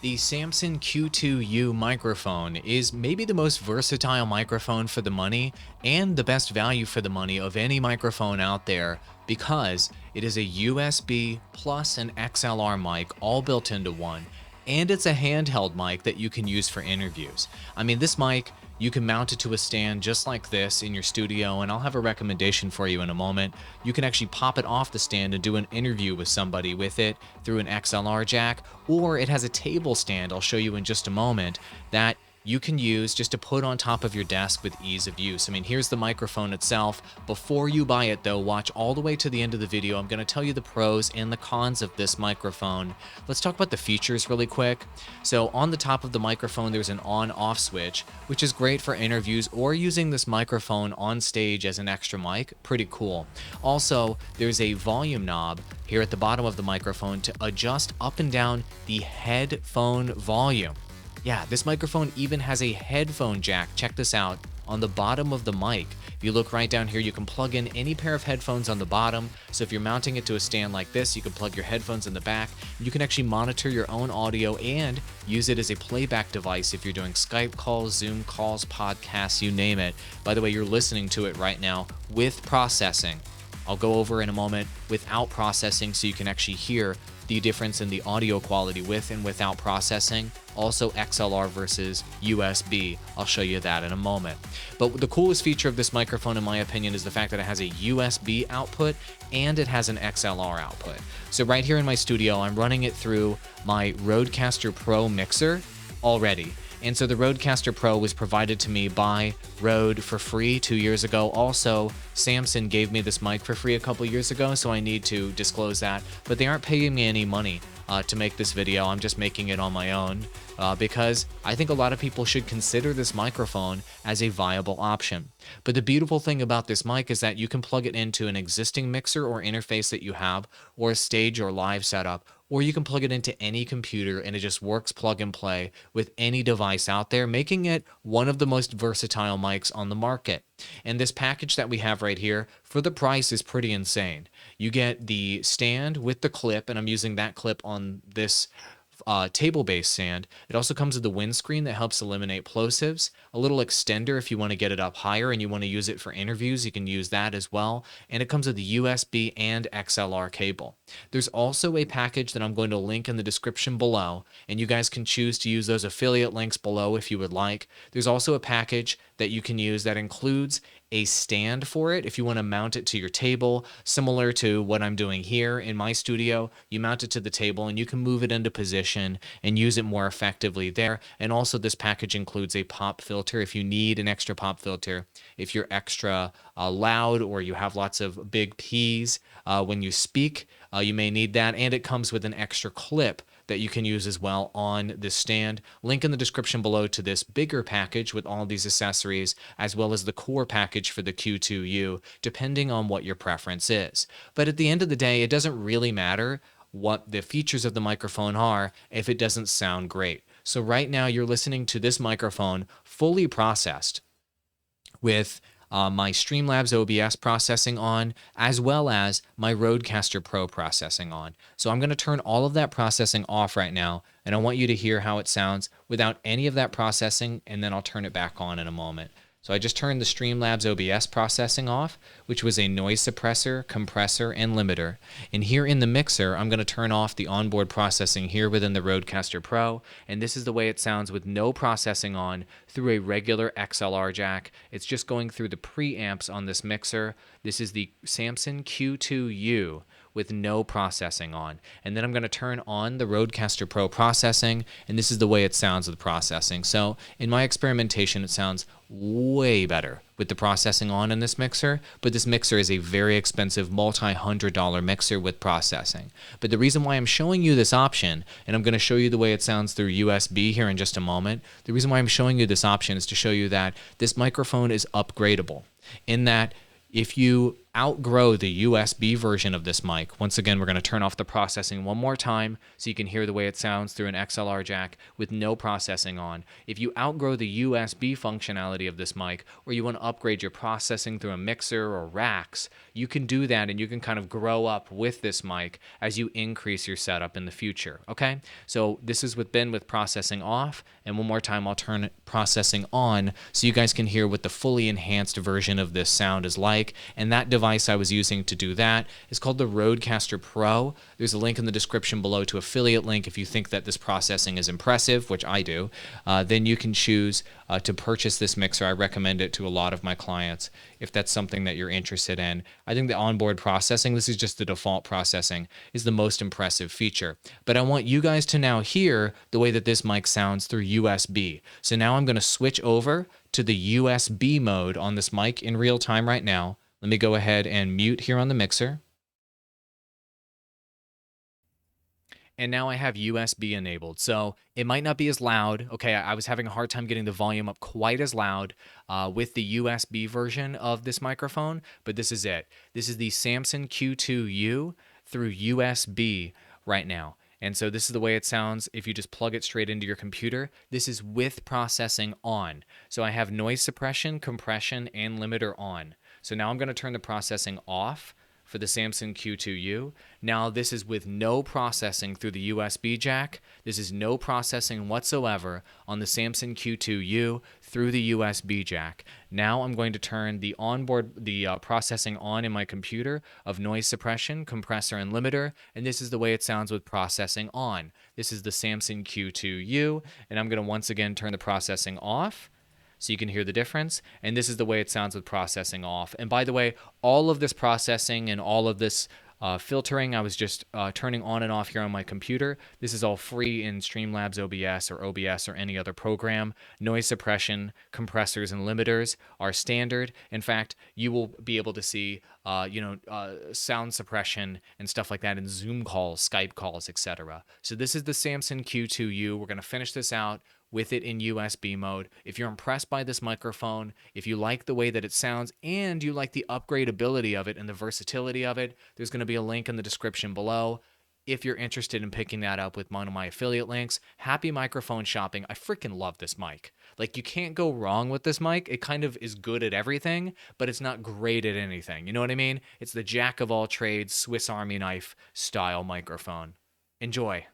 The Samson Q2U microphone is maybe the most versatile microphone for the money and the best value for the money of any microphone out there because it is a USB plus an XLR mic all built into one, and it's a handheld mic that you can use for interviews. I mean, this mic, you can mount it to a stand just like this in your studio, and I'll have a recommendation for you in a moment. You can actually pop it off the stand and do an interview with somebody with it through an XLR jack, or it has a table stand, I'll show you in just a moment, that you can use just to put on top of your desk with ease of use. I mean, here's the microphone itself. Before you buy it though, watch all the way to the end of the video. I'm going to tell you the pros and the cons of this microphone. Let's talk about the features really quick. So on the top of the microphone, there's an on-off switch, which is great for interviews or using this microphone on stage as an extra mic. Pretty cool. Also, there's a volume knob here at the bottom of the microphone to adjust up and down the headphone volume. Yeah, this microphone even has a headphone jack. Check this out on the bottom of the mic. If you look right down here, you can plug in any pair of headphones on the bottom. So if you're mounting it to a stand like this, you can plug your headphones in the back. You can actually monitor your own audio and use it as a playback device if you're doing Skype calls, Zoom calls, podcasts, you name it. By the way, you're listening to it right now with processing. I'll go over in a moment without processing so you can actually hear the difference in the audio quality with and without processing. Also XLR versus USB. I'll show you that in a moment. But the coolest feature of this microphone, in my opinion, is the fact that it has a USB output and it has an XLR output. So right here in my studio, I'm running it through my Rodecaster Pro mixer already. And so the Rodecaster Pro was provided to me by Rode for free 2 years ago. Also, Samson gave me this mic for free a couple years ago, so I need to disclose that. But they aren't paying me any money to make this video. I'm just making it on my own because I think a lot of people should consider this microphone as a viable option. But the beautiful thing about this mic is that you can plug it into an existing mixer or interface that you have, or a stage or live setup, or you can plug it into any computer and it just works plug and play with any device out there, making it one of the most versatile mics on the market. And this package that we have right here for the price is pretty insane. You get the stand with the clip, and I'm using that clip on this table-based stand. It also comes with the windscreen that helps eliminate plosives, a little extender if you want to get it up higher and you want to use it for interviews, you can use that as well, and it comes with the USB and XLR cable. There's also a package that I'm going to link in the description below, and you guys can choose to use those affiliate links below if you would like. There's also a package that you can use that includes a stand for it if you want to mount it to your table, similar to what I'm doing here in my studio. You mount it to the table and you can move it into position and use it more effectively there. And also this package includes a pop filter if you need an extra pop filter, if you're extra loud or you have lots of big P's when you speak, you may need that. And it comes with an extra clip that you can use as well on this stand. Link in the description below to this bigger package with all these accessories, as well as the core package for the Q2U, depending on what your preference is. But at the end of the day, it doesn't really matter what the features of the microphone are if it doesn't sound great. So right now you're listening to this microphone fully processed with my Streamlabs OBS processing on, as well as my Rodecaster Pro processing on. So I'm going to turn all of that processing off right now, and I want you to hear how it sounds without any of that processing, and then I'll turn it back on in a moment. So I just turned the Streamlabs OBS processing off, which was a noise suppressor, compressor, and limiter. And here in the mixer, I'm going to turn off the onboard processing here within the Rodecaster Pro, and this is the way it sounds with no processing on through a regular XLR jack. It's just going through the preamps on this mixer. This is the Samson Q2U with no processing on. And then I'm going to turn on the Rodecaster Pro processing, and this is the way it sounds with processing. So in my experimentation, it sounds way better with the processing on in this mixer, but this mixer is a very expensive multi-$100 mixer with processing. But the reason why I'm showing you this option, and I'm going to show you the way it sounds through USB here in just a moment, the reason why I'm showing you this option is to show you that this microphone is upgradable, in that if you outgrow the USB version of this mic, once again, we're going to turn off the processing one more time so you can hear the way it sounds through an XLR jack with no processing on. If you outgrow the USB functionality of this mic, or you want to upgrade your processing through a mixer or racks, you can do that, and you can kind of grow up with this mic as you increase your setup in the future, okay? So this is with processing off, and one more time I'll turn processing on so you guys can hear what the fully enhanced version of this sound is like. And that device I was using to do that is called the Rodecaster Pro. There's a link in the description below to affiliate link if you think that this processing is impressive, which I do. Then you can choose to purchase this mixer. I recommend it to a lot of my clients if that's something that you're interested in. I think the onboard processing, this is just the default processing, is the most impressive feature. But I want you guys to now hear the way that this mic sounds through USB. So now I'm going to switch over to the USB mode on this mic in real time right now. Let me go ahead and mute here on the mixer. And now I have USB enabled. So it might not be as loud. Okay, I was having a hard time getting the volume up quite as loud with the USB version of this microphone, but this is it. This is the Samson Q2U through USB right now. And so this is the way it sounds if you just plug it straight into your computer. This is with processing on. So I have noise suppression, compression, and limiter on. So now I'm going to turn the processing off for the Samson Q2U. Now this is with no processing through the USB jack. This is no processing whatsoever on the Samson Q2U through the USB jack. Now I'm going to turn the processing on in my computer of noise suppression, compressor, and limiter, and this is the way it sounds with processing on. This is the Samson Q2U, and I'm going to once again turn the processing off so you can hear the difference. And this is the way it sounds with processing off. And by the way, all of this processing and all of this filtering, I was just turning on and off here on my computer. This is all free in Streamlabs OBS or any other program. Noise suppression, compressors, and limiters are standard. In fact, you will be able to see sound suppression and stuff like that in Zoom calls, Skype calls, etc. So this is the Samson Q2U. We're going to finish this out with it in USB mode. If you're impressed by this microphone, if you like the way that it sounds, and you like the upgradability of it and the versatility of it, there's going to be a link in the description below. If you're interested in picking that up with one of my affiliate links, happy microphone shopping. I freaking love this mic. Like, you can't go wrong with this mic. It kind of is good at everything, but it's not great at anything. You know what I mean? It's the jack of all trades, Swiss Army knife style microphone. Enjoy.